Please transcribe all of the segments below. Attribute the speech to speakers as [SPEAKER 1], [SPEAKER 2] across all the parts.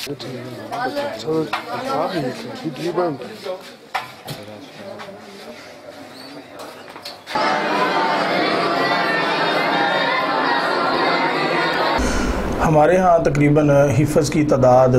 [SPEAKER 1] हमारे यहाँ तकरीबन हिफ़्ज़ की तादाद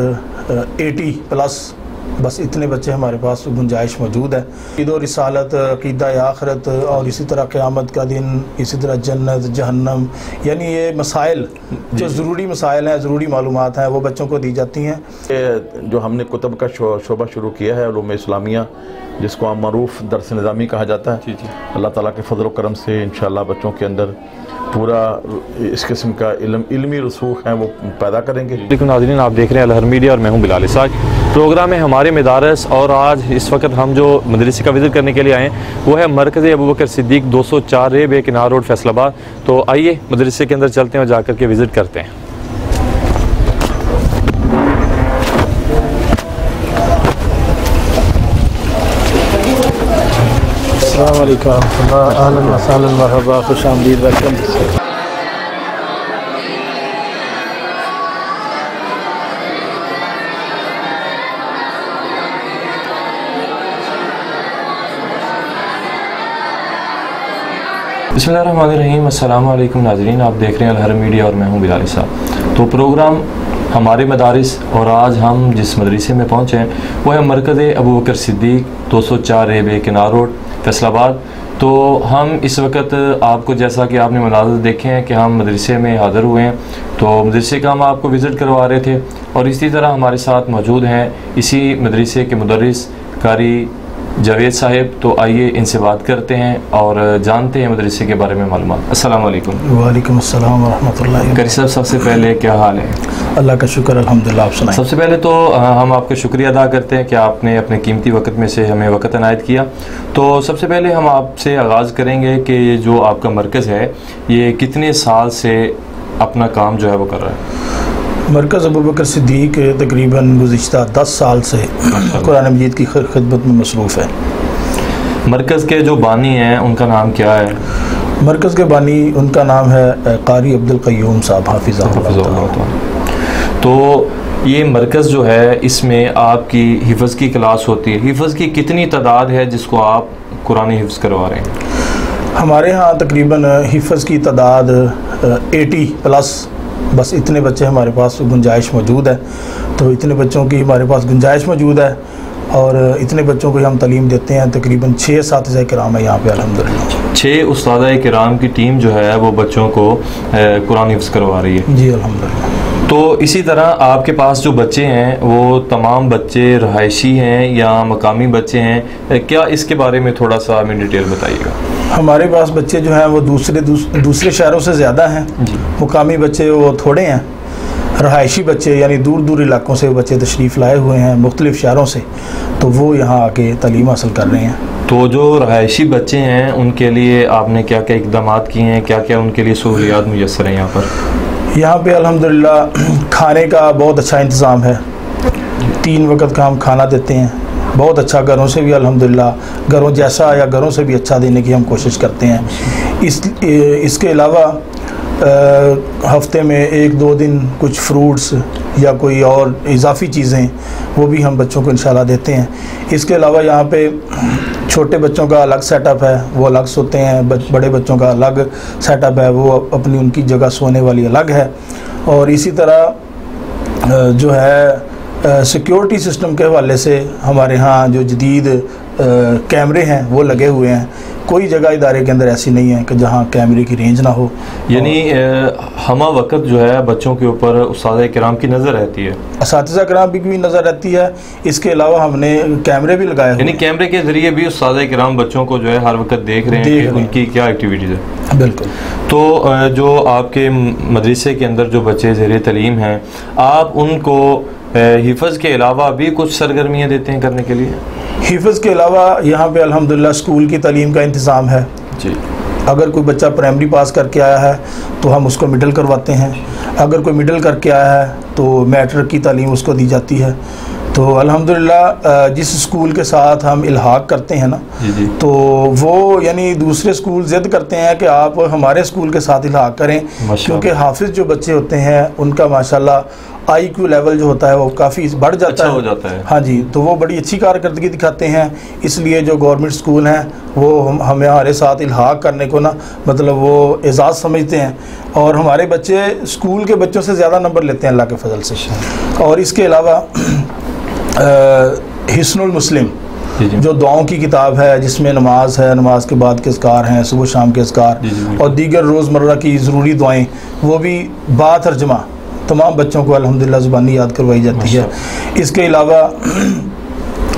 [SPEAKER 1] 80 प्लस, बस इतने बच्चे हमारे पास गुंजाइश मौजूद है। ईद और रिसालत, अक़ीदा आखिरत और इसी तरह क़यामत का दिन, इसी तरह जन्नत जहन्नम, यानी ये मसाइल जो ज़रूरी मसाइल हैं, ज़रूरी मालूमात हैं, वो बच्चों को दी जाती हैं।
[SPEAKER 2] जो हमने कुतुब का शोबा शुरू किया है उलूम इस्लामिया, जिसको आम मरूफ़ दर्स निज़ामी कहा जाता है, अल्लाह ताला के फ़ज़ल व करम से इंशाअल्लाह बच्चों के अंदर पूरा इस किस्म का इल्मी रसूख है वो पैदा करेंगे।
[SPEAKER 3] लेकिन नाज़रीन, आप देख रहे हैं अल हर मीडिया और मैं हूं बिलाल इसाक। प्रोग्राम है हमारे मदारस, और आज इस वक्त हम जो मदरसे का विज़िट करने के लिए आए हैं वो है मरकज़ अबू बकर सिद्दीक़ 204 रेब किनार रोड फैसलाबाद। तो आइए मदरसे के अंदर चलते हैं और जाकर के विज़िट करते हैं।
[SPEAKER 1] अस्सलाम वालेकुम, अहलन व सहलन, मरहबा, खुशामदीद, वेलकम।
[SPEAKER 3] बिस्मिल्लाहिर्रहमानिर्रहीम। अस्सलाम वालेकुम नाज़रीन, आप देख रहे हैं अल हर मीडिया और मैं हूं बिलाल इसाक। तो प्रोग्राम हमारे मदारिस, और आज हम जिस मदरसे में पहुंचे हैं वो है मरकज़ अबू बकर सिद्दीक़ 204 रेब किनार रोड फैसलाबाद। तो हम इस वक्त आपको, जैसा कि आपने मनाज़र देखे हैं कि हम मदरसे में हाज़िर हुए हैं, तो मदरसे का हम आपको विज़िट करवा रहे थे। और इसी तरह हमारे साथ मौजूद हैं इसी मदरसे के मुदर्रिस कारी जावेद साहिब। तो आइए इनसे बात करते हैं और जानते हैं मदरसे के बारे में मालूमात। अस्सलाम वालेकुम।
[SPEAKER 1] वालेकुम अस्सलाम व रहमतुल्लाहि।
[SPEAKER 3] कारी साहब, सबसे पहले क्या हाल है?
[SPEAKER 1] अल्लाह का शुक्र, अल्हम्दुलिल्लाह। आप सुनाएं।
[SPEAKER 3] सबसे पहले तो हम आपका शुक्रिया अदा करते हैं कि आपने अपने कीमती वक्त में से हमें वक्त इनायत किया। तो सबसे पहले हम आपसे आगाज़ करेंगे कि ये जो आपका मरकज़ है ये कितने साल से अपना काम जो है वो कर रहा है?
[SPEAKER 1] मरकज़ अबू बकर सिद्दीक़ तकरीबन गुज़िश्ता 10 साल से कुरान मजीद की खिदमत में मसरूफ़ है।
[SPEAKER 3] मरकज़ के जो बानी हैं उनका नाम क्या है?
[SPEAKER 1] मरकज़ के बानी, उनका नाम है कारी अब्दुल क़य्यूम साहब, हाफ़िज़हुल्लाह।
[SPEAKER 3] तो ये मरकज़ जो है इसमें आपकी हिफ़्ज़ की क्लास होती है। हिफ़्ज़ की कितनी तादाद है जिसको आप कुरान हिफ़्ज़ करवा रहे हैं?
[SPEAKER 1] हमारे यहाँ तकरीबन हिफ़्ज़ की तादाद 80 प्लस, बस इतने बच्चे हमारे पास गुंजाइश मौजूद है। तो इतने बच्चों की हमारे पास गुंजाइश मौजूद है और इतने बच्चों को हम तालीम देते हैं। तकरीबन 6 असातिज़ा किराम है यहाँ पे अल्हम्दुलिल्लाह।
[SPEAKER 3] 6 उस्ताद किराम की टीम जो है वो बच्चों को कुरान हिफ़्ज़ करवा रही है।
[SPEAKER 1] जी अल्हम्दुलिल्लाह।
[SPEAKER 3] तो इसी तरह आपके पास जो बच्चे हैं वो तमाम बच्चे रहायशी हैं या मकामी बच्चे हैं? क्या इसके बारे में थोड़ा सा हमें डिटेल बताइएगा।
[SPEAKER 1] हमारे पास बच्चे जो हैं वो दूसरे शहरों से ज़्यादा हैं। मुकामी बच्चे वो थोड़े हैं। रहायशी बच्चे यानी दूर दूर इलाकों से बच्चे तशरीफ़ लाए हुए हैं मुख्तलिफ़ शहरों से, तो वो यहाँ आके तालीम हासिल कर रहे हैं।
[SPEAKER 3] तो जो रहायशी बच्चे हैं उनके लिए आपने क्या क्या इक़दाम किए हैं, क्या क्या उनके लिए सहूलियात मुयस्सर हैं यहाँ पर?
[SPEAKER 1] यहाँ पे अल्हम्दुलिल्लाह खाने का बहुत अच्छा इंतज़ाम है। 3 वक्त का हम खाना देते हैं, बहुत अच्छा। घरों से भी अल्हम्दुलिल्लाह घरों जैसा या घरों से भी अच्छा देने की हम कोशिश करते हैं। इसके अलावा हफ्ते में 1-2 दिन कुछ फ्रूट्स या कोई और इजाफ़ी चीज़ें वो भी हम बच्चों को इंशाल्लाह देते हैं। इसके अलावा यहाँ पे छोटे बच्चों का अलग सेटअप है, वो अलग सोते हैं। बड़े बच्चों का अलग सेटअप है, वो अपनी उनकी जगह सोने वाली अलग है। और इसी तरह जो है सिक्योरिटी सिस्टम के हवाले से हमारे यहाँ जो जदीद कैमरे हैं वो लगे हुए हैं। कोई जगह इदारे के अंदर ऐसी नहीं है कि जहाँ कैमरे की रेंज ना हो।
[SPEAKER 3] यानी हमा वक्त जो है बच्चों के ऊपर उस्ताद किराम की नज़र रहती है,
[SPEAKER 1] असातिज़ा किराम की भी नज़र रहती है। इसके अलावा हमने कैमरे भी लगाए हुए,
[SPEAKER 3] यानी कैमरे के ज़रिए भी उस्ताद किराम बच्चों को जो है हर वक्त देख रहे हैं कि उनकी क्या एक्टिविटीज़ है।
[SPEAKER 1] बिल्कुल।
[SPEAKER 3] तो जो आपके मदरसे के अंदर जो बच्चे ज़ेरे तलीम हैं, आप उनको हिफ़्ज़ के अलावा भी कुछ सरगर्मियाँ देते हैं करने के लिए?
[SPEAKER 1] हिफ़्ज़ के अलावा यहाँ पे अल्हम्दुलिल्लाह स्कूल की तालीम का इंतज़ाम है
[SPEAKER 3] जी।
[SPEAKER 1] अगर कोई बच्चा प्राइमरी पास करके आया है तो हम उसको मिडिल करवाते हैं। अगर कोई मिडिल करके आया है तो मैट्रिक की तालीम उसको दी जाती है। तो अल्हम्दुलिल्लाह जिस स्कूल के साथ हम इल्हाक करते हैं ना,
[SPEAKER 3] जी।
[SPEAKER 1] तो वो यानी दूसरे स्कूल ज़िद करते हैं कि आप हमारे स्कूल के साथ इल्हाक करें, क्योंकि हाफिज़ जो बच्चे होते हैं उनका माशाल्लाह IQ लेवल जो होता है वो काफ़ी बढ़ जाता
[SPEAKER 3] अच्छा
[SPEAKER 1] है,
[SPEAKER 3] हो जाता है।
[SPEAKER 1] हाँ जी, तो वो बड़ी अच्छी कारकर्दगी दिखाते हैं। इसलिए जो गवर्नमेंट स्कूल हैं वो हमें हमारे साथ इल्हाक करने को ना मतलब वो एजाज़ समझते हैं, और हमारे बच्चे स्कूल के बच्चों से ज़्यादा नंबर लेते हैं अल्लाह के फजल से। और इसके अलावा हिस्नुल मुस्लिम जो दुआओं की किताब है, जिसमें नमाज है, नमाज के बाद के अज़कार हैं, सुबह शाम के अज़कार और दीगर रोज़मर्रा की ज़रूरी दुआएं, वो भी बातर्जमा तमाम बच्चों को अल्हम्दुलिल्लाह ज़ुबानी याद करवाई जाती है। इसके अलावा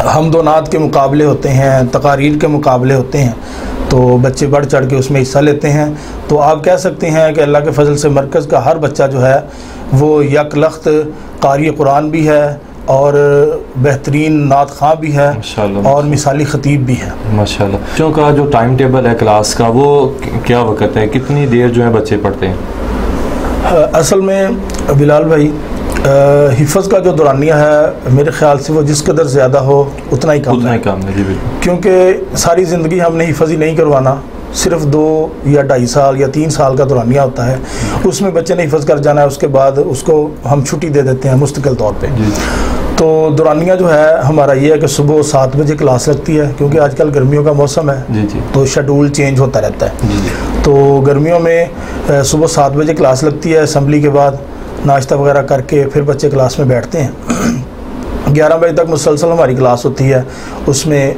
[SPEAKER 1] हमदोनात के मुकाबले होते हैं, तकारीर के मुकाबले होते हैं, तो बच्चे बढ़ चढ़ के उसमें हिस्सा लेते हैं। तो आप कह सकते हैं कि अल्लाह के फजल से मरकज़ का हर बच्चा जो है वो यकलख्त कारी कुरान भी है और बेहतरीन नात ख़ां भी है और मिसाली ख़तीब भी है
[SPEAKER 3] माशाल्लाह। बच्चों का जो टाइम टेबल है क्लास का, वो क्या वक्त है, कितनी देर जो है बच्चे पढ़ते हैं?
[SPEAKER 1] असल में बिलाल भाई हिफ़्ज़ का जो दौरानिया है मेरे ख़्याल से वो जिस कदर ज़्यादा हो उतना ही कम है जी, बिल्कुल। क्योंकि सारी ज़िंदगी हमने हिफ़्ज़ ही नहीं करवाना, सिर्फ 2 या 2.5 साल या 3 साल का दौरानिया होता है, उसमें बच्चे ने हिफ़्ज़ कर जाना है, उसके बाद उसको हम छुट्टी दे देते हैं मुस्तकिल तौर पे। तो दौरानिया जो है हमारा ये है कि सुबह 7 बजे क्लास लगती है, क्योंकि आजकल गर्मियों का मौसम है तो शेड्यूल चेंज होता रहता है। तो गर्मियों में सुबह 7 बजे क्लास लगती है, असम्बली के बाद नाश्ता वगैरह करके फिर बच्चे क्लास में बैठते हैं। 11 बजे तक मुसलसल हमारी क्लास होती है, उसमें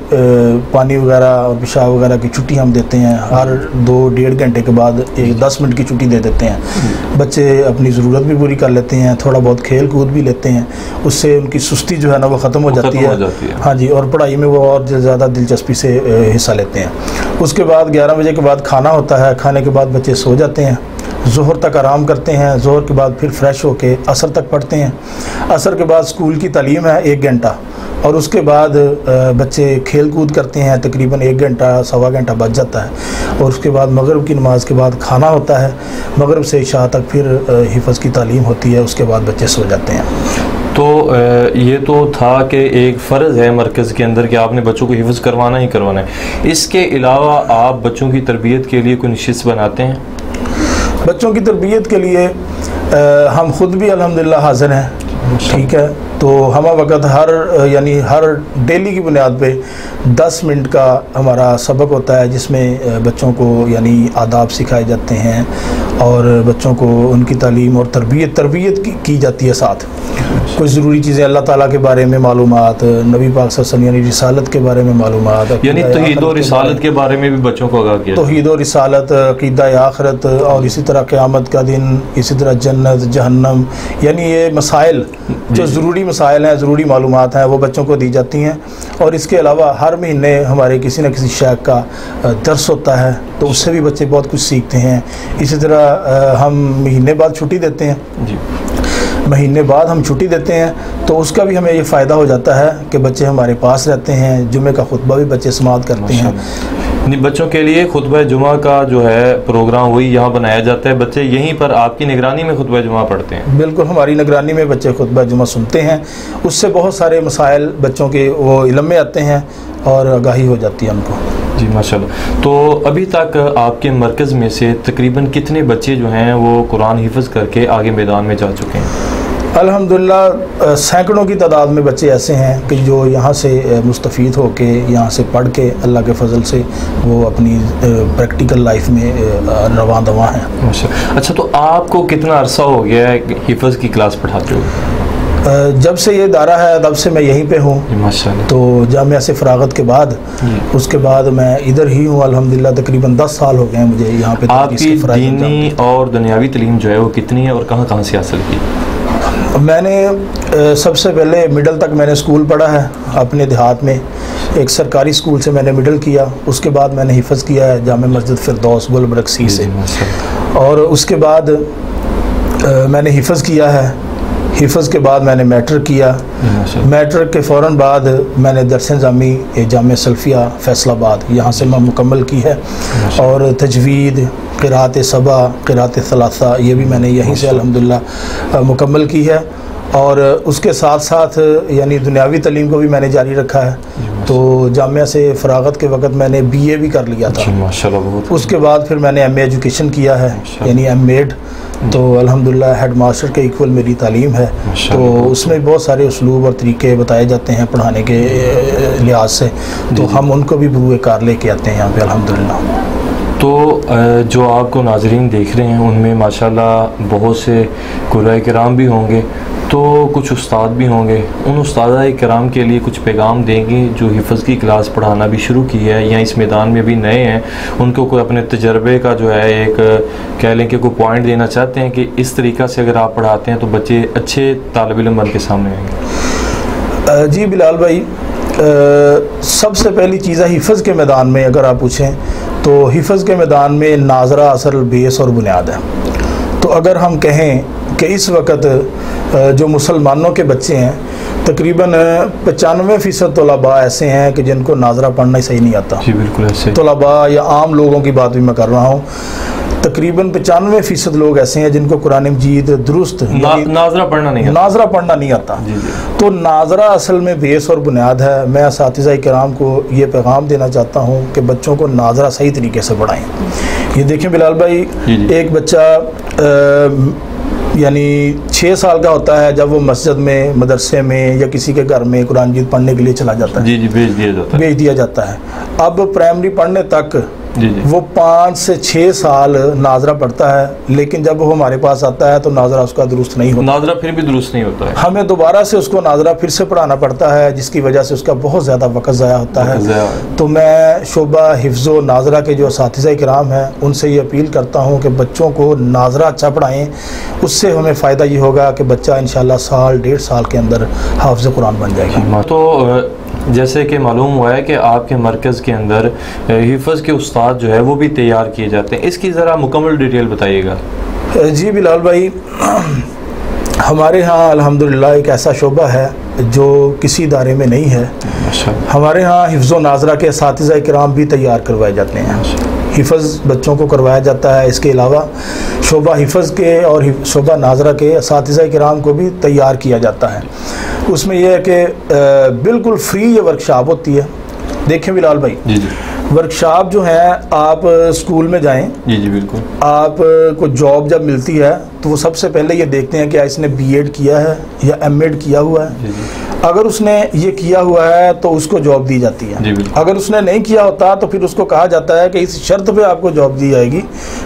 [SPEAKER 1] पानी वगैरह और पेशाब वगैरह की छुट्टी हम देते हैं। हर 2-1.5 घंटे के बाद एक 10 मिनट की छुट्टी दे देते हैं। बच्चे अपनी ज़रूरत भी पूरी कर लेते हैं, थोड़ा बहुत खेल कूद भी लेते हैं, उससे उनकी सुस्ती जो है ना वो ख़त्म हो जाती है। हाँ जी, और पढ़ाई में वो और ज़्यादा दिलचस्पी से हिस्सा लेते हैं। उसके बाद 11 बजे के बाद खाना होता है, खाने के बाद बच्चे सो जाते हैं, ज़ोहर तक आराम करते हैं, ज़ोहर के बाद फिर फ्रेश होके असर तक पढ़ते हैं। असर के बाद स्कूल की तालीम है 1 घंटा, और उसके बाद बच्चे खेल कूद करते हैं, तकरीबन 1 घंटा 1.25 घंटा बच जाता है। और उसके बाद मगरिब की नमाज के बाद खाना होता है, मगरिब से इशा तक फिर हिफ़्ज़ की तालीम होती है, उसके बाद बच्चे सो जाते हैं।
[SPEAKER 3] तो ये तो था कि एक फ़र्ज़ है मरकज़ के अंदर कि आपने बच्चों को हिफ़्ज़ करवाना ही करवाना है। इसके अलावा आप बच्चों की तरबियत के लिए कोई नशिस्त बनाते हैं?
[SPEAKER 1] बच्चों की तरबियत के लिए हम ख़ुद भी अल्हम्दुलिल्लाह हाज़िर हैं, ठीक है। तो हम वक्त हर डेली की बुनियाद पे 10 मिनट का हमारा सबक होता है, जिसमें बच्चों को यानी आदाब सिखाए जाते हैं और बच्चों को उनकी तालीम और तरबियत की जाती है। साथ कुछ ज़रूरी चीज़ें अल्लाह ताला के बारे में मालूमात, नबी पाक सल्लल्लाहु अलैहि वसल्लम यानी रिसालत के बारे में मालूमात,
[SPEAKER 3] यानी तौहीद और रिसालत के बारे में भी बच्चों को आगाह किया।
[SPEAKER 1] तौहीद और रिसालत, अक़ीदा आखिरत, और इसी तरह क़यामत का दिन, इसी तरह जन्नत जहन्नम, यानी ये मसाइल जो ज़रूरी मसाइल हैं, ज़रूरी मालूमात हैं, वो बच्चों को दी जाती हैं। और इसके अलावा हर महीने हमारे किसी न किसी शेख का दर्स होता है, तो उससे भी बच्चे बहुत कुछ सीखते हैं। इसी तरह हम महीने बाद छुट्टी देते हैं जी, महीने बाद हम छुट्टी देते हैं, तो उसका भी हमें ये फ़ायदा हो जाता है कि बच्चे हमारे पास रहते हैं। जुमे का खुतबा भी बच्चे समाअत करते हैं।
[SPEAKER 3] बच्चों के लिए खुतबा जुमा का जो है प्रोग्राम वही यहाँ बनाया जाता है, बच्चे यहीं पर आपकी निगरानी में खुतबा जुमा पढ़ते हैं? बिल्कुल,
[SPEAKER 1] हमारी निगरानी में बच्चे खुतबा जुमा सुनते हैं, उससे बहुत सारे मसाइल बच्चों के वो इल्म में आते हैं और आगाही हो जाती है उनको।
[SPEAKER 3] जी माशाल्लाह। तो अभी तक आपके मरकज़ में से तकरीबन कितने बच्चे जो हैं वो कुरान हिफ़्ज़ करके आगे मैदान में जा चुके हैं?
[SPEAKER 1] अल्हम्दुलिल्लाह सैकड़ों की तादाद में बच्चे ऐसे हैं कि जो यहाँ से मुस्तफ़ीद होके, यहाँ से पढ़ के अल्लाह के फजल से वो अपनी प्रैक्टिकल लाइफ में रवां दवा हैं।
[SPEAKER 3] अच्छा, तो आपको कितना अरसा हो गया है हिफ़्ज़ की क्लास पढ़ाते हुए?
[SPEAKER 1] जब से ये दायरा है तब से मैं यहीं पे हूँ माशाअल्लाह। तो जामिया से फ़रागत के बाद उसके बाद मैं इधर ही हूँ अल्हम्दुलिल्लाह। तकरीबन 10 साल हो गए हैं मुझे यहाँ पे।
[SPEAKER 3] आपकी दीनी और दुनियावी तालीम जो है वो कितनी है और कहाँ कहाँ से हासिल की?
[SPEAKER 1] मैंने सबसे पहले मिडल तक मैंने स्कूल पढ़ा है अपने देहात में, एक सरकारी स्कूल से मैंने मिडल किया। उसके बाद मैंने हिफ़्ज़ किया है जामे मस्जिद फ़िरदौस गुलबर्ग सी से, और उसके बाद मैंने हिफ़्ज़ किया है। हिफ़्ज़ के बाद मैंने मैट्रिक किया। मैट्रिक के फ़ौरन बाद मैंने दरस निज़ामी जामे सल्फ़िया फैसलाबाद यहाँ से मैं मुकम्मल की है, और तजवीद, क़िराअत सबा, क़िराअत सलासा ये भी मैंने यहीं से अल्हम्दुलिल्लाह मुकम्मल की है। और उसके साथ साथ यानी दुनियावी तालीम को भी मैंने जारी रखा है। तो जामिया से फ़रागत के वक़्त मैंने BA भी कर लिया था
[SPEAKER 3] माशाल्लाह। बहुत
[SPEAKER 1] उसके बाद फिर मैंने MA एजुकेशन किया है यानी M.Ed। तो अल्हम्दुलिल्लाह हेड मास्टर के इक्वल मेरी तालीम है। तो उसमें बहुत सारे उसलूब और तरीके बताए जाते हैं पढ़ाने के लिहाज से, तो हम उनको भी बरूए कार लेके आते हैं यहाँ पे अल्हम्दुलिल्लाह।
[SPEAKER 3] तो जो आपको नाज़रीन देख रहे हैं उनमें माशाल्लाह बहुत से कुराए किराम भी होंगे, तो कुछ उस्ताद भी होंगे। उन उस्ताद किराम के लिए कुछ पैगाम देंगे जो हिफ़्ज़ की क्लास पढ़ाना भी शुरू की है या इस मैदान में भी नए हैं, उनको कोई अपने तजर्बे का जो है एक कह लें कि कोई पॉइंट देना चाहते हैं कि इस तरीक़ा से अगर आप पढ़ाते हैं तो बच्चे अच्छे तालिब इल्म बन के सामने आएंगे?
[SPEAKER 1] जी बिलाल भाई, सबसे पहली चीज़ है हिफ़्ज़ के मैदान में अगर आप पूछें तो हिफ़्ज़ के मैदान में नाजरा असल बेस और बुनियाद है। तो अगर हम कहें कि इस वक्त जो मुसलमानों के बच्चे हैं तकरीबन 95% तलबा ऐसे हैं कि जिनको नाजरा पढ़ना ही सही नहीं आता।
[SPEAKER 3] जी बिल्कुल ऐसे
[SPEAKER 1] तलबा या आम लोगों की बात भी मैं कर रहा हूँ, तकरीबन 95% लोग ऐसे हैं जिनको कुरान मजीद दुरुस्त
[SPEAKER 3] नाजरा पढ़ना नहीं आता।
[SPEAKER 1] जी। तो नाजरा असल में बेस और बुनियाद है। मैं असातिज़ा किराम को ये पैगाम देना चाहता हूँ कि बच्चों को नाजरा सही तरीके से पढ़ाएँ। ये देखें बिलाल भाई, एक बच्चा यानी 6 साल का होता है जब वो मस्जिद में, मदरसे में या किसी के घर में कुरान मजीद पढ़ने के लिए चला जाता है।
[SPEAKER 3] जी भेज दिया जाता है। अब प्राइमरी पढ़ने तक वो 5 से 6 साल नाजरा पढ़ता है, लेकिन जब वो हमारे पास आता है तो नाजरा उसका दुरुस्त नहीं होता। नाजरा फिर भी दुरुस्त नहीं होता है।
[SPEAKER 1] हमें दोबारा से उसको नाजरा फिर से पढ़ाना पड़ता है, जिसकी वजह से उसका बहुत ज़्यादा वक़्त ज़ाया होता है। तो मैं शोबा हिफ्ज़ व नाजरा के जो असातिज़ा किराम हैं उनसे ये अपील करता हूँ कि बच्चों को नाजरा अच्छा पढ़ाएँ। उससे हमें फ़ायदा ये होगा कि बच्चा इंशाल्लाह साल 1.5 साल के अंदर हाफ़िज़ कुरान बन जाएगा।
[SPEAKER 3] तो जैसे कि मालूम हुआ है कि आपके मरकज़ के अंदर हिफ़्ज़ के उस्ताद जो है वो भी तैयार किए जाते हैं, इसकी ज़रा मुकम्मल डिटेल बताइएगा।
[SPEAKER 1] जी बिलाल भाई, हमारे यहाँ अल्हम्दुलिल्लाह एक ऐसा शोबा है जो किसी इदारे में नहीं है। हमारे यहाँ हिफ्ज़ व नाज़रा के असातिज़ा किराम भी तैयार करवाए जाते हैं, हिफ़्ज़ बच्चों को करवाया जाता है। इसके अलावा शोबा हिफ़्ज़ के और शोबा नाज़रा के असातिज़ा किराम को भी तैयार किया जाता है। उसमें यह है कि बिल्कुल फ्री ये वर्कशॉप होती है। देखें बिलाल भाई, वर्कशॉप जो है आप स्कूल में जाएं,
[SPEAKER 3] जी बिल्कुल,
[SPEAKER 1] आप को जॉब जब मिलती है तो वो सबसे पहले ये देखते हैं कि इसने B.Ed किया है या M.Ed किया हुआ है। अगर उसने ये किया हुआ है तो उसको जॉब दी जाती है। अगर उसने नहीं किया होता तो फिर उसको कहा जाता है कि इस शर्त पे आपको जॉब दी जाएगी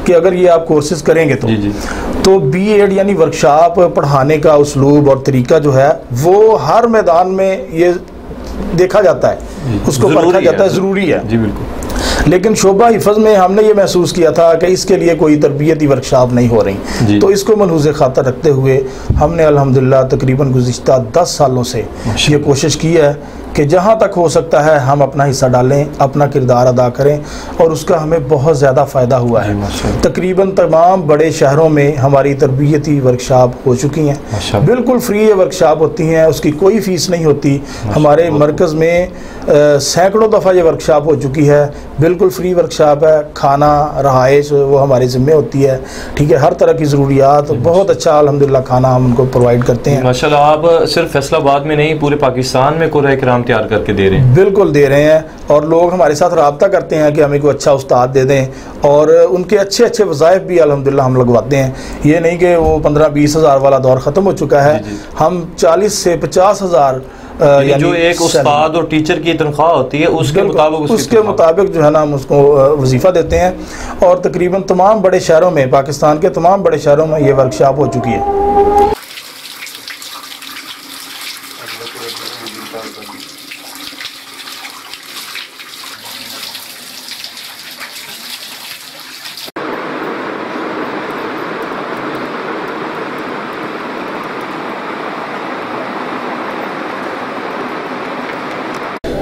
[SPEAKER 1] कि अगर ये आप कोर्सेज करेंगे तो B.Ed यानी वर्कशॉप पढ़ाने का उसलूब और तरीका जो है वो हर मैदान में ये देखा जाता है, उसको परखा जाता है, ज़रूरी है।
[SPEAKER 3] जी बिल्कुल।
[SPEAKER 1] लेकिन शोबा हिफ़्ज़ में हमने ये महसूस किया था कि इसके लिए कोई तरबियती वर्कशॉप नहीं हो रही, तो इसको मलहूज़ खातर रखते हुए हमने अल्हम्दुलिल्लाह तकरीबन गुज़िश्ता 10 सालों से ये कोशिश की है कि जहाँ तक हो सकता है हम अपना हिस्सा डालें, अपना किरदार अदा करें, और उसका हमें बहुत ज़्यादा फ़ायदा हुआ है। तकरीबन तमाम बड़े शहरों में हमारी तरबियती वर्कशॉप हो चुकी हैं, बिल्कुल फ्री ये वर्कशॉप होती हैं, उसकी कोई फ़ीस नहीं होती। हमारे मरकज़ में सैकड़ों दफ़ा ये वर्कशॉप हो चुकी है, बिल्कुल फ्री वर्कशॉप है। खाना, रहाइश वो हमारे ज़िम्मे होती है, ठीक है। हर तरह की ज़रूरियात बहुत अच्छा अल्हम्दुलिल्लाह खाना हम उनको प्रोवाइड करते हैं।
[SPEAKER 3] माशाल्लाह, आप सिर्फ फैसलाबाद में नहीं पूरे पाकिस्तान में कुराए किराम तैयार करके दे रहे हैं।
[SPEAKER 1] बिल्कुल दे रहे हैं, और लोग हमारे साथ रब्ता करते हैं कि हमें कोई अच्छा उस्ताद दे दें, और उनके अच्छे अच्छे वज़ाइफ भी अल्हम्दुलिल्लाह हम लगवाते हैं। ये नहीं कि वो 15-20 हज़ार वाला दौर ख़त्म हो चुका है। हम 40 से 50 हज़ार
[SPEAKER 3] जो एक उस्ताद और टीचर की तनख्वाह होती है उसके
[SPEAKER 1] मुताबिक जो है ना हम उसको वजीफ़ा देते हैं। और तकरीबन तमाम बड़े शहरों में, पाकिस्तान के तमाम बड़े शहरों में ये वर्कशॉप हो चुकी है।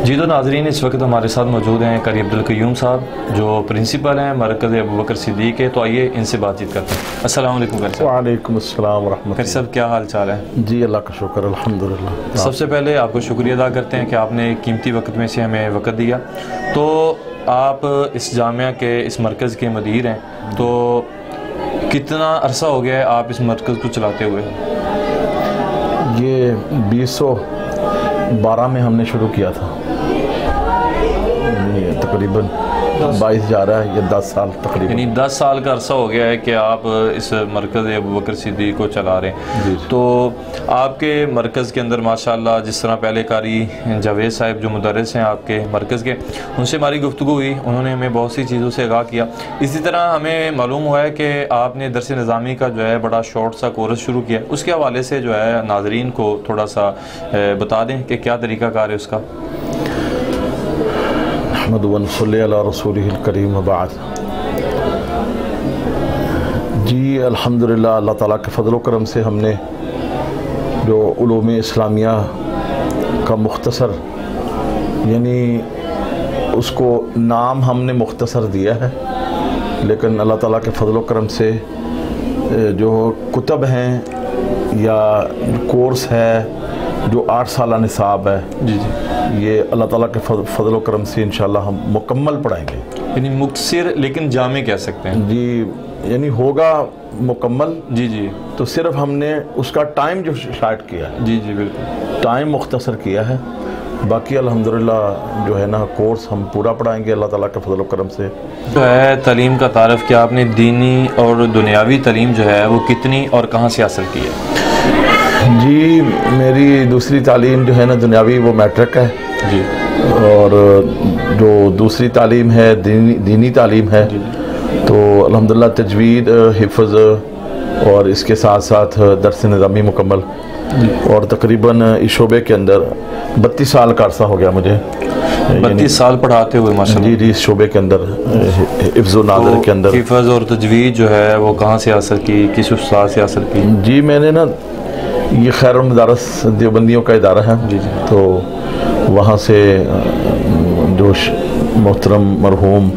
[SPEAKER 3] जी तो नाजरीन, इस वक्त हमारे साथ मौजूद हैं कारी अब्दुल क़य्यूम साहब जो प्रिंसिपल हैं मरकज़ अबू बकर सिद्दीक़ के। तो आइए इनसे बातचीत करते हैं। अस्सलाम वालेकुम कारी साहब।
[SPEAKER 2] वालेकुम अस्सलाम रहमतुल्लाह।
[SPEAKER 3] कारी साहब, क्या हाल चाल है?
[SPEAKER 2] जी अल्लाह का शुक्र, अल्हम्दुलिल्लाह।
[SPEAKER 3] सबसे पहले आपको शुक्रिया अदा करते हैं कि आपने कीमती वक्त में से हमें वक्त दिया। तो आप इस जामिया के, इस मरकज़ के मदीर हैं, तो कितना अरसा हो गया है आप इस मरकज़ को चलाते हुए?
[SPEAKER 2] ये 2012 में हमने शुरू किया था, ये तकरीबन 22 जा रहा है, ये 10 साल तकरीबन।
[SPEAKER 3] यानी 10 साल का अरसा हो गया है कि आप इस मरकज़ अबू बकर सिद्दीक़ को चला रहे हैं। तो आपके मरकज़ के अंदर माशाअल्लाह जिस तरह पहले कारी जावेद साहब जो मुदर्रिस हैं आपके मरकज़ के, उनसे हमारी गुफ्तगू हुई, उन्होंने हमें बहुत सी चीज़ों से आगाह किया। इसी तरह हमें मालूम हुआ है कि आपने दरस निज़ामी का जो है बड़ा शॉर्ट सा कोर्स शुरू किया, उसके हवाले से जो है नाज़रीन को थोड़ा सा बता दें कि क्या तरीक़ाकार है उसका।
[SPEAKER 2] रसूलिल करीम बाद। जी अल्हम्दुलिल्लाह, अल्लाह ताला के फ़ज़ल व करम से हमने जो उलूम इस्लामिया का मुख्तसर, यानी उसको नाम हमने मुख्तसर दिया है, लेकिन अल्लाह ताला के फ़ज़ल व करम से जो कुतब हैं या कोर्स है जो 8 साल निसाब है, जी जी, ये अल्लाह ताला के फ़ज़ल व करम से इंशाअल्लाह हम मुकम्मल पढ़ाएंगे। यानी
[SPEAKER 3] मुख्तसर लेकिन जामे कह सकते हैं
[SPEAKER 2] जी, यानी होगा मुकम्मल।
[SPEAKER 3] जी जी,
[SPEAKER 2] तो सिर्फ हमने उसका टाइम जो स्टार्ट किया है,
[SPEAKER 3] जी जी बिल्कुल,
[SPEAKER 2] टाइम मुख्तसर किया है। बाकी अल्हम्दुलिल्लाह जो है ना कोर्स हम पूरा पढ़ाएंगे अल्लाह ताला के फ़ज़ल व करम से।
[SPEAKER 3] जो है तालीम का तारफ़ किया आपने, दीनी और दुनियावी तालीम जो है वो कितनी और कहाँ से हासिल की है?
[SPEAKER 2] जी मेरी दूसरी तालीम जो है ना दुनियावी वो मैट्रिक है
[SPEAKER 3] जी,
[SPEAKER 2] और जो दूसरी तालीम है दीनी तालीम है। तो अल्हम्दुलिल्लाह तजवीद, हिफ्ज़ और इसके साथ साथ दर्स निज़ामी मुकम्मल, और तकरीबन इस शोबे के अंदर 32 साल का अरसा हो गया मुझे।
[SPEAKER 3] 32 साल पढ़ाते हुए माशाअल्लाह।
[SPEAKER 2] जी जी, इस शोबे के अंदर हिफ्ज़ व नाज़र के अंदर।
[SPEAKER 3] हिफ्ज़ और तजवीद जो है वो कहाँ से हासिल की, किस उस्ताद से हासिल की?
[SPEAKER 2] जी मैंने ना, ये खैर मदारस देवबंदियों का इदारा है जी, तो वहाँ से जो मोहतरम मरहूम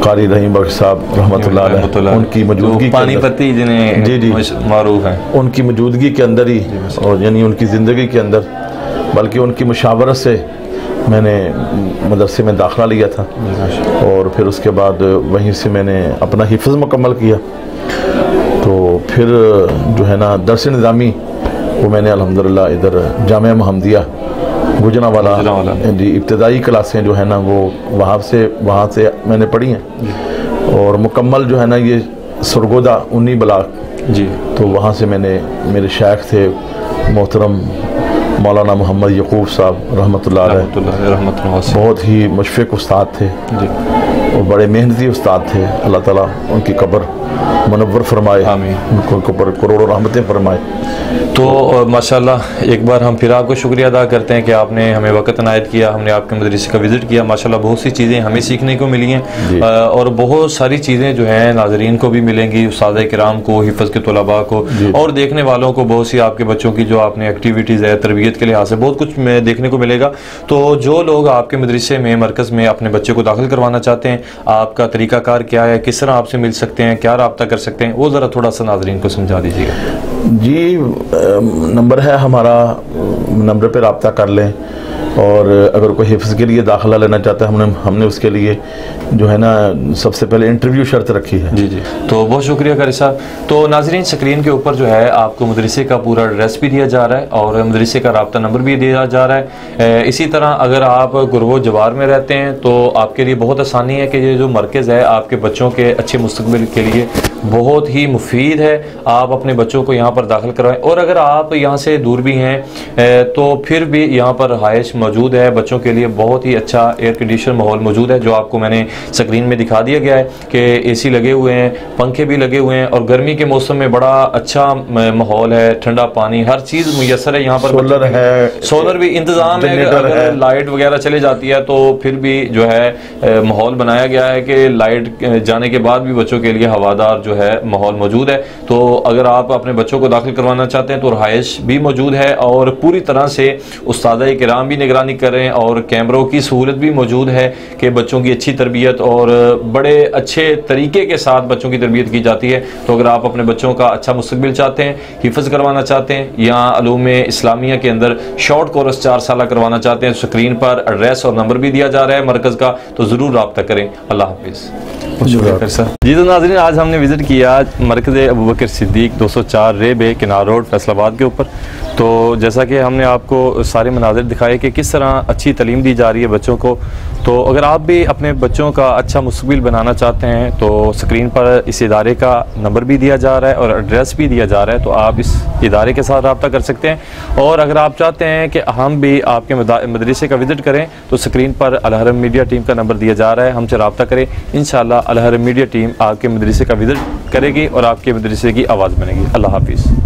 [SPEAKER 2] कारी रहीम बख्श साहब रहमतुल्लाह अलैह, उनकी मौजूदगी,
[SPEAKER 3] पानीपती जिन्हें
[SPEAKER 2] जी जी
[SPEAKER 3] मारूफ हैं,
[SPEAKER 2] उनकी मौजूदगी के अंदर ही, और यानी उनकी ज़िंदगी के अंदर, बल्कि उनकी मुशावरत से मैंने मदरसे में दाखिला लिया था, और फिर उसके बाद वहीं से मैंने अपना हिफ्ज़ मुकम्मल किया। तो फिर जो है ना दर्स निज़ामी वो मैंने अल्हम्दुलिल्लाह इधर जामिया मुहम्मदिया गुजरांवाला जी, इब्तदाई क्लासें जो है ना वो वहाँ से मैंने पढ़ी हैं, और मुकम्मल जो है ना ये सरगोदा 19 ब्लाक
[SPEAKER 3] जी,
[SPEAKER 2] तो वहाँ से मैंने, मेरे शेख थे मोहतरम मौलाना मोहम्मद यकूब साहब रहमतुल्लाह अलैह, बहुत ही मुशफ़िक़ उस्ताद थे जी, और बड़े मेहनती उस्ताद थे। अल्लाह ताला उनकी कब्र मुनव्वर फरमाए, उनके ऊपर करोड़ों रहमतें फरमाए।
[SPEAKER 3] तो माशाल्लाह एक बार हम फिर आपको शुक्रिया अदा करते हैं कि आपने हमें वक़्त इनायत किया, हमने आपके मदरसे का विज़िट किया। माशाल्लाह बहुत सी चीज़ें हमें सीखने को मिली हैं, और बहुत सारी चीज़ें जो हैं नाज़रीन को भी मिलेंगी, उस्ताद किराम को, हिफ़्ज़ के तलबा को, और देखने वालों को बहुत सी आपके बच्चों की जो आपने एक्टिविटीज़ है तरबियत के लिहाज से बहुत कुछ देखने को मिलेगा। तो जो लोग आपके मदरसे में मरकज़ में अपने बच्चे को दाखिल करवाना चाहते हैं, आपका तरीक़ाकार क्या है, किस तरह आपसे मिल सकते हैं, क्या रब्ता कर सकते हैं, वो ज़रा थोड़ा सा नाज़रीन को समझा दीजिएगा।
[SPEAKER 2] जी नंबर है हमारा, नंबर पे रब्ता कर लें, और अगर कोई हिफ्ज़ के लिए दाखिला लेना चाहता है, हमने उसके लिए जो है ना सबसे पहले इंटरव्यू शर्त रखी है।
[SPEAKER 3] जी जी, तो बहुत शुक्रिया कारी साहब। तो नाज़रीन स्क्रीन के ऊपर जो है आपको मदरसे का पूरा एड्रेस भी दिया जा रहा है, और मदरसे का रब्ता नंबर भी दिया जा रहा है। इसी तरह अगर आप गुरबो जवार में रहते हैं तो आपके लिए बहुत आसानी है कि ये जो मरकज़ है आपके बच्चों के अच्छे मुस्तकबिल के लिए बहुत ही मुफीद है। आप अपने बच्चों को यहाँ पर दाखिल करवाएं, और अगर आप यहाँ से दूर भी हैं तो फिर भी यहाँ पर रहायश मौजूद है बच्चों के लिए, बहुत ही अच्छा एयर कंडीशन माहौल मौजूद है, जो आपको मैंने स्क्रीन में दिखा दिया गया है कि एसी लगे हुए हैं, पंखे भी लगे हुए हैं, और गर्मी के मौसम में बड़ा अच्छा माहौल है, ठंडा पानी, हर चीज़ मुयसर है यहाँ पर।
[SPEAKER 2] सोलर है,
[SPEAKER 3] सोलर भी इंतज़ाम है, अगर लाइट वगैरह चले जाती है तो फिर भी जो है माहौल बनाया गया है कि लाइट जाने के बाद भी बच्चों के लिए हवादार जो है माहौल मौजूद है। तो अगर आप अपने बच्चों को दाखिल करवाना चाहते हैं तो रहायश भी मौजूद है, और पूरी तरह से उस्ताद किराम भी निगरानी कर रहे हैं, और कैमरों की सहूलत भी मौजूद है कि बच्चों की अच्छी तरबियत और बड़े अच्छे तरीके के साथ बच्चों की तरबियत की जाती है। तो अगर आप अपने बच्चों का अच्छा मुस्तकबिल चाहते हैं, हिफ्ज़ करवाना चाहते हैं, या उलूम इस्लामिया के अंदर शॉर्ट कोर्स 4 साल करवाना चाहते हैं, स्क्रीन पर एड्रेस और नंबर भी दिया जा रहा है मरकज़ का, तो ज़रूर रब्ता करें। अल्लाह हाफिज़। जी तो नाज़रीन, आज हमने विज़िट किया मरकज़ अबू बकर सिद्दीक़ 204 रेबे किनार रोड फैसलाबाद के ऊपर। तो जैसा कि हमने आपको सारे मनाज़िर दिखाए कि किस तरह अच्छी तालीम दी जा रही है बच्चों को। तो अगर आप भी अपने बच्चों का अच्छा मुस्तक़बिल बनाना चाहते हैं तो स्क्रीन पर इस इदारे का नंबर भी दिया जा रहा है और एड्रेस भी दिया जा रहा है, तो आप इस इदारे के साथ रब्ता कर सकते हैं। और अगर आप चाहते हैं कि हम भी आपके मदरसे का विज़िट करें तो स्क्रीन पर अल हरम मीडिया टीम का नंबर दिया जा रहा है, हमसे रब्ता करें। इंशाअल्लाह अल हरम मीडिया टीम आपके मदरसे का विज़िट करेगी और आपके मदरसे की आवाज़ बनेगी। अल्लाह हाफ़िज़।